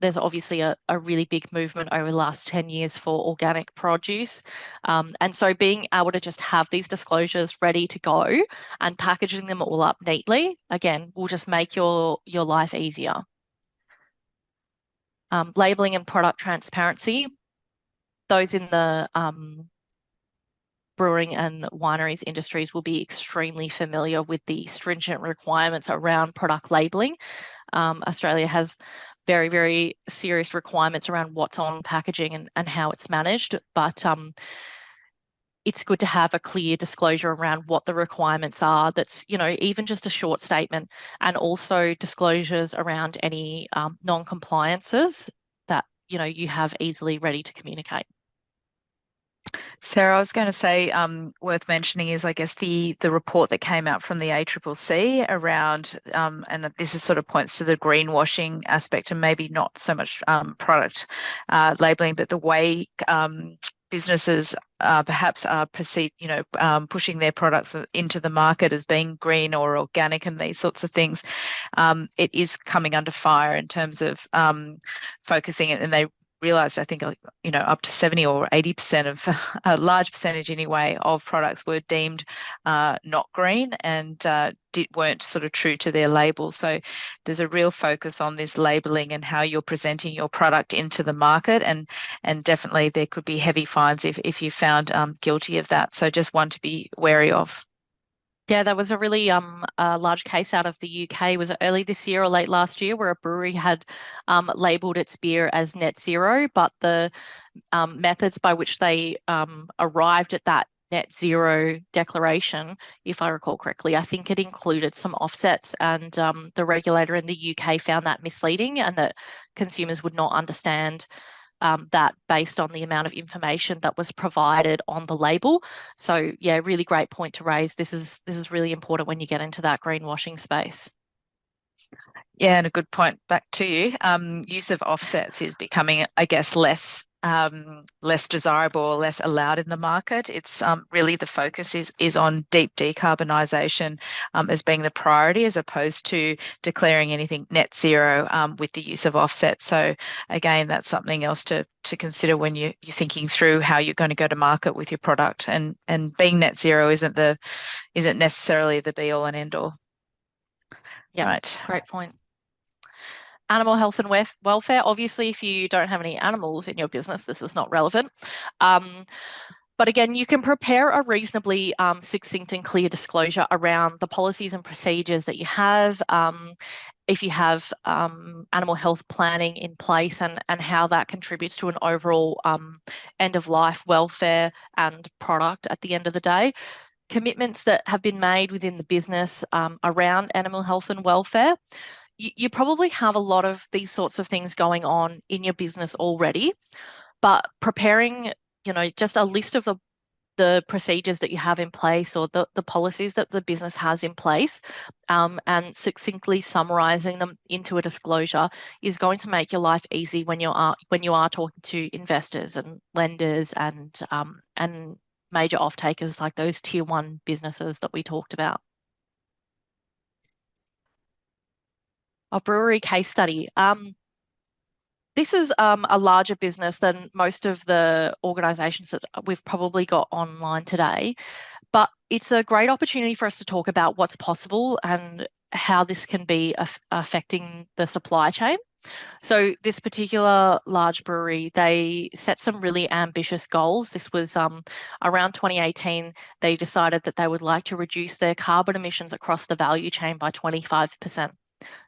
There's obviously a really big movement over the last 10 years for organic produce. And so being able to just have these disclosures ready to go and packaging them all up neatly, again, will just make your life easier. Labeling and product transparency. Those in the brewing and wineries industries will be extremely familiar with the stringent requirements around product labeling. Australia has very, very serious requirements around what's on packaging and how it's managed, but it's good to have a clear disclosure around what the requirements are. That's, even just a short statement, and also disclosures around any non-compliances that, you have easily ready to communicate. Sarah, I was going to say, worth mentioning is, I guess, the report that came out from the ACCC around, and this is sort of points to the greenwashing aspect, and maybe not so much product labeling, but the way businesses perhaps are perceived, pushing their products into the market as being green or organic and these sorts of things. It is coming under fire in terms of focusing it, and they realized, I think, up to 70 or 80% of a large percentage anyway of products were deemed not green and weren't sort of true to their label. So there's a real focus on this labeling and how you're presenting your product into the market, and definitely there could be heavy fines if you found guilty of that. So just one to be wary of. Yeah, there was a really large case out of the UK. Was it early this year or late last year, where a brewery had labelled its beer as net zero, but the methods by which they arrived at that net zero declaration, if I recall correctly, I think it included some offsets, and the regulator in the UK found that misleading and that consumers would not understand that based on the amount of information that was provided on the label. So yeah, really great point to raise. This is really important when you get into that greenwashing space. Yeah, and a good point back to you. Use of offsets is becoming, I guess, less desirable or less allowed in the market. It's really the focus is on deep decarbonisation as being the priority, as opposed to declaring anything net zero with the use of offsets. So again, that's something else to consider when you're thinking through how you're going to go to market with your product. And being net zero isn't necessarily the be all and end all. Yeah, right. Great point. Animal health and welfare. Obviously, if you don't have any animals in your business, this is not relevant. But again, you can prepare a reasonably succinct and clear disclosure around the policies and procedures that you have. If you have animal health planning in place, and how that contributes to an overall end of life welfare and product at the end of the day. Commitments that have been made within the business around animal health and welfare. You probably have a lot of these sorts of things going on in your business already, but preparing, just a list of the the procedures that you have in place or the policies that the business has in place, and succinctly summarizing them into a disclosure is going to make your life easy when you are talking to investors and lenders and major off-takers like those tier one businesses that we talked about. A brewery case study. This is a larger business than most of the organizations that we've probably got online today, but it's a great opportunity for us to talk about what's possible and how this can be affecting the supply chain. So this particular large brewery, they set some really ambitious goals. This was around 2018. They decided that they would like to reduce their carbon emissions across the value chain by 25%.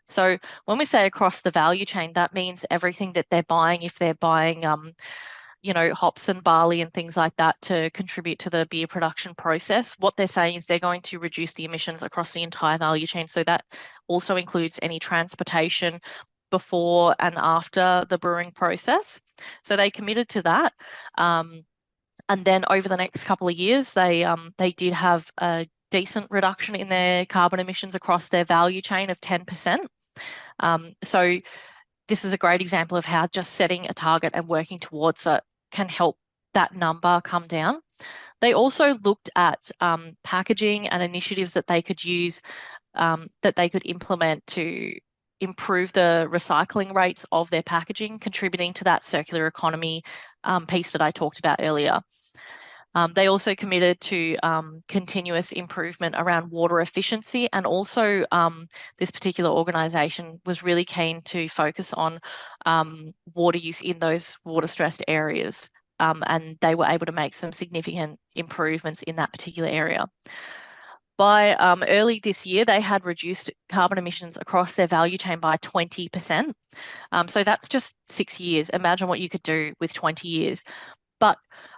So when we say across the value chain, that means everything that they're buying. If they're buying, hops and barley and things like that to contribute to the beer production process, what they're saying is they're going to reduce the emissions across the entire value chain. So that also includes any transportation before and after the brewing process. So they committed to that. And then over the next couple of years, they did have a decent reduction in their carbon emissions across their value chain of 10%. So this is a great example of how just setting a target and working towards it can help that number come down. They also looked at packaging and initiatives that they could use, that they could implement to improve the recycling rates of their packaging, contributing to that circular economy piece that I talked about earlier. They also committed to continuous improvement around water efficiency, and also this particular organisation was really keen to focus on water use in those water-stressed areas, and they were able to make some significant improvements in that particular area. By early this year, they had reduced carbon emissions across their value chain by 20%. So that's just 6 years. Imagine what you could do with 20 years. But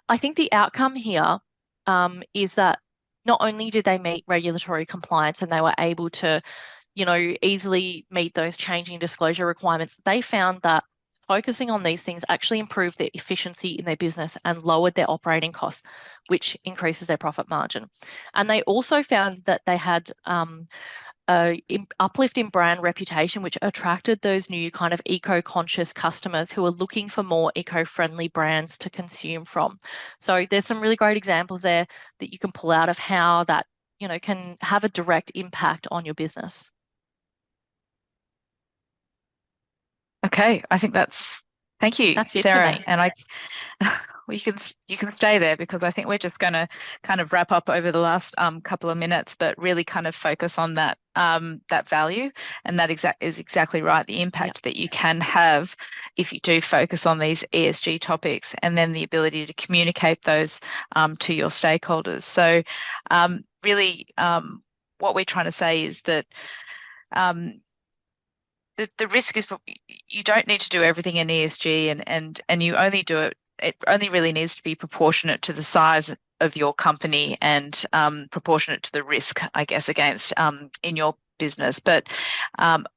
I think the outcome here is that not only did they meet regulatory compliance and they were able to, easily meet those changing disclosure requirements, they found that focusing on these things actually improved their efficiency in their business and lowered their operating costs, which increases their profit margin. And they also found that they had uplift in brand reputation, which attracted those new kind of eco-conscious customers who are looking for more eco-friendly brands to consume from. So there's some really great examples there that you can pull out of how that, can have a direct impact on your business. Okay, I think thank you, That's it Sarah. for me. And well, you can stay there because I think we're just going to kind of wrap up over the last couple of minutes, but really kind of focus on that value, and that is exactly right. The impact that you can have if you do focus on these ESG topics, and then the ability to communicate those to your stakeholders. So, really, what we're trying to say is that. The risk is you don't need to do everything in ESG, and you only do it. It only really needs to be proportionate to the size of your company and proportionate to the risk, I guess, against in your business. But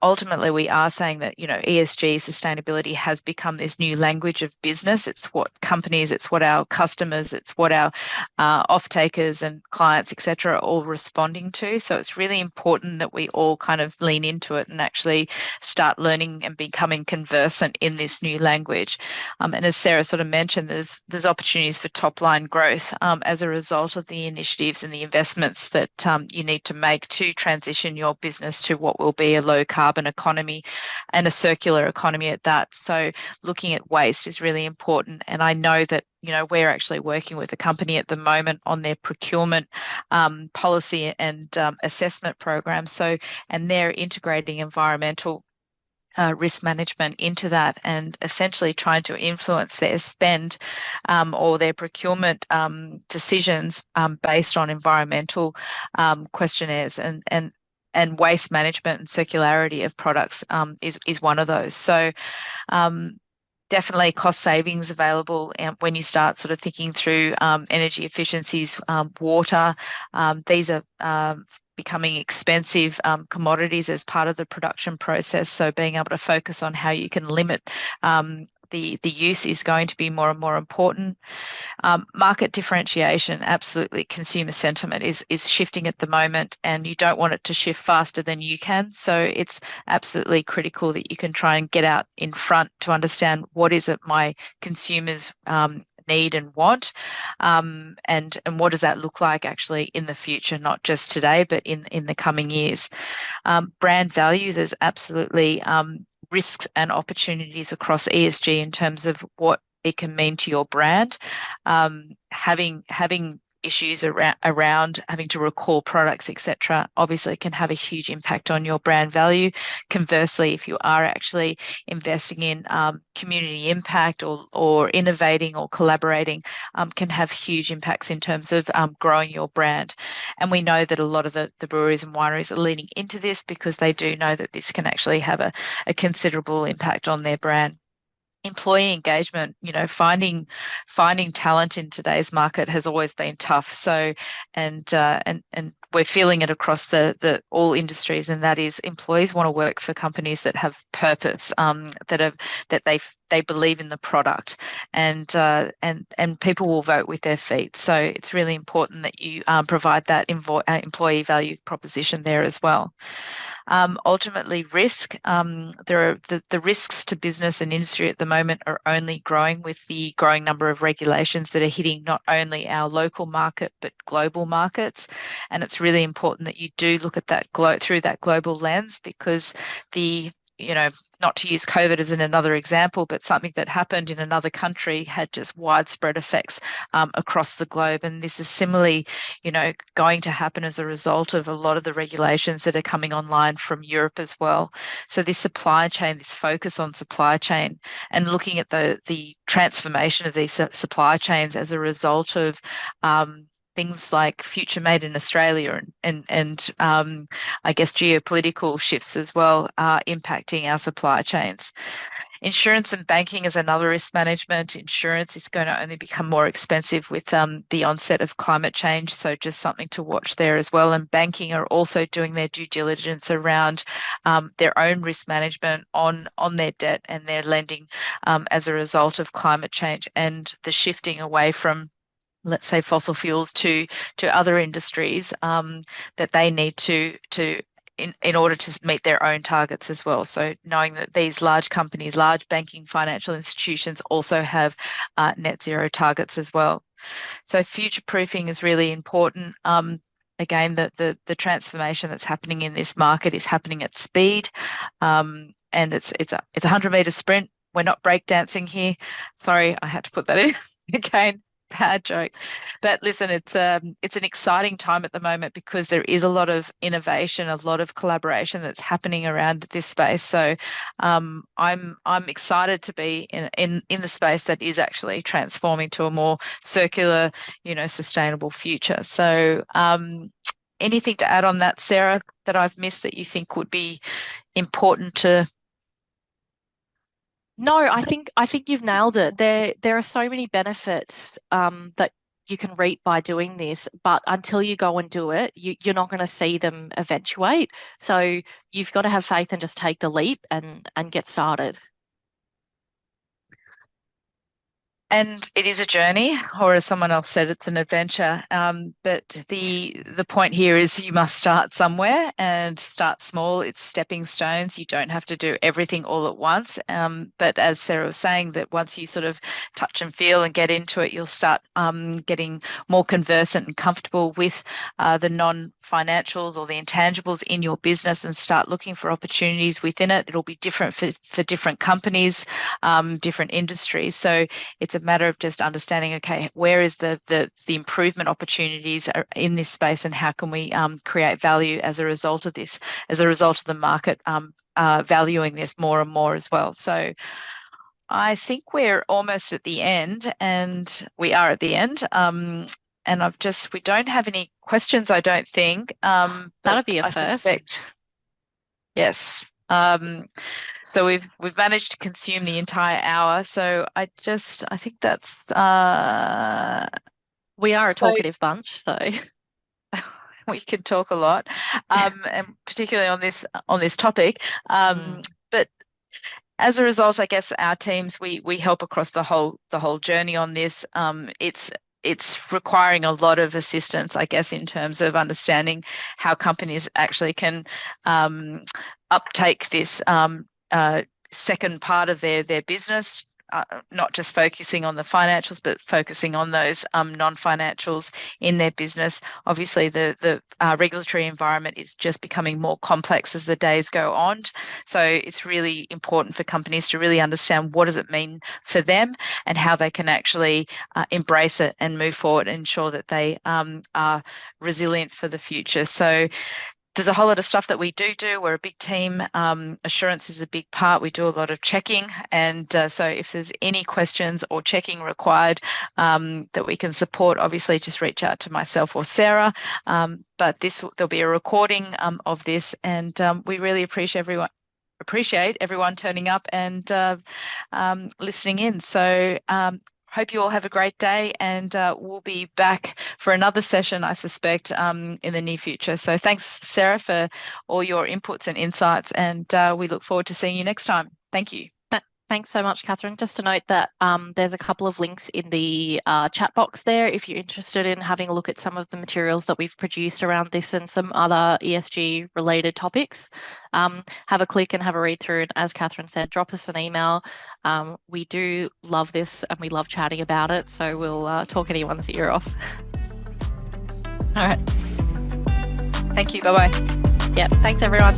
ultimately, we are saying that ESG sustainability has become this new language of business. It's what companies, it's what our customers, it's what our off-takers and clients, etc., are all responding to. So it's really important that we all kind of lean into it and actually start learning and becoming conversant in this new language. And as Sarah sort of mentioned, there's opportunities for top line growth as a result of the initiatives and the investments that you need to make to transition your business to what will be a low carbon economy and a circular economy at that. So looking at waste is really important. And I know that, we're actually working with a company at the moment on their procurement policy and assessment program. So, and they're integrating environmental risk management into that, and essentially trying to influence their spend or their procurement decisions based on environmental questionnaires, and waste management and circularity of products is one of those. So definitely cost savings available when you start sort of thinking through energy efficiencies, water. These are becoming expensive commodities as part of the production process. So being able to focus on how you can limit the use is going to be more and more important. Market differentiation, absolutely. Consumer sentiment is shifting at the moment, and you don't want it to shift faster than you can. So it's absolutely critical that you can try and get out in front to understand what is it my consumers need and want, and what does that look like actually in the future, not just today, but in the coming years. Brand value, there's absolutely risks and opportunities across ESG in terms of what it can mean to your brand. Having issues around having to recall products, etc., obviously can have a huge impact on your brand value. Conversely, if you are actually investing in community impact or innovating or collaborating, can have huge impacts in terms of growing your brand. And we know that a lot of the breweries and wineries are leaning into this because they do know that this can actually have a considerable impact on their brand. Employee engagement, finding talent in today's market has always been tough. So, and we're feeling it across the all industries, and that is employees want to work for companies that have purpose, that they believe in the product, and people will vote with their feet. So it's really important that you provide that employee value proposition there as well. Ultimately, risk. There are the risks to business and industry at the moment are only growing with the growing number of regulations that are hitting not only our local market but global markets. And it's really important that you do look at that through that global lens, because not to use COVID as another example, but something that happened in another country had just widespread effects across the globe. And this is similarly, going to happen as a result of a lot of the regulations that are coming online from Europe as well. So this supply chain, this focus on supply chain, and looking at the transformation of these supply chains as a result of things like future made in Australia and I guess geopolitical shifts as well are impacting our supply chains. Insurance and banking is another risk management. Insurance is going to only become more expensive with the onset of climate change, so just something to watch there as well. And banking are also doing their due diligence around their own risk management on their debt and their lending as a result of climate change and the shifting away from, let's say, fossil fuels to other industries that they need to in order to meet their own targets as well. So knowing that these large companies, large banking financial institutions also have net zero targets as well. So future proofing is really important. Again, the transformation that's happening in this market is happening at speed, and it's a 100-meter sprint. We're not breakdancing here. Sorry, I had to put that in again. Bad joke. But listen, it's an exciting time at the moment because there is a lot of innovation, a lot of collaboration that's happening around this space. So I'm excited to be in the space that is actually transforming to a more circular, sustainable future. So anything to add on that, Sarah, that I've missed that you think would be important to? No, I think you've nailed it. There are so many benefits that you can reap by doing this, but until you go and do it, you're not going to see them eventuate. So you've got to have faith and just take the leap and get started. And it is a journey, or as someone else said, it's an adventure. But the point here is you must start somewhere and start small. It's stepping stones. You don't have to do everything all at once. But as Sarah was saying, that once you sort of touch and feel and get into it, you'll start getting more conversant and comfortable with the non-financials or the intangibles in your business and start looking for opportunities within it. It'll be different for different companies, different industries. So it's a matter of just understanding, okay, where is the improvement opportunities in this space, and how can we create value as a result of this, as a result of the market valuing this more and more as well. So I think we're almost at the end, and we are at the end. And we don't have any questions, I don't think. That'd be a I first. suspect, yes. So we've managed to consume the entire hour. So I think that's We are a so talkative bunch, so we could talk a lot, and particularly on this topic. But as a result, I guess our teams, we help across the whole journey on this. It's requiring a lot of assistance, I guess, in terms of understanding how companies actually can uptake this second part of their business, not just focusing on the financials, but focusing on those non-financials in their business. Obviously, the regulatory environment is just becoming more complex as the days go on. So it's really important for companies to really understand what does it mean for them and how they can actually embrace it and move forward and ensure that they are resilient for the future. So there's a whole lot of stuff that we do. We're a big team. Assurance is a big part. We do a lot of checking. And so if there's any questions or checking required that we can support, obviously just reach out to myself or Sarah. But there'll be a recording of this. And we really appreciate everyone turning up and listening in. So hope you all have a great day, and we'll be back for another session, I suspect, in the near future. So thanks, Sarah, for all your inputs and insights, and we look forward to seeing you next time. Thank you. Thanks so much, Catherine. Just to note that there's a couple of links in the chat box there if you're interested in having a look at some of the materials that we've produced around this and some other ESG related topics. Have a click and have a read through. And as Catherine said, drop us an email. We do love this and we love chatting about it. So we'll talk anyone's ear off. All right. Thank you. Bye-bye. Yep. Thanks, everyone.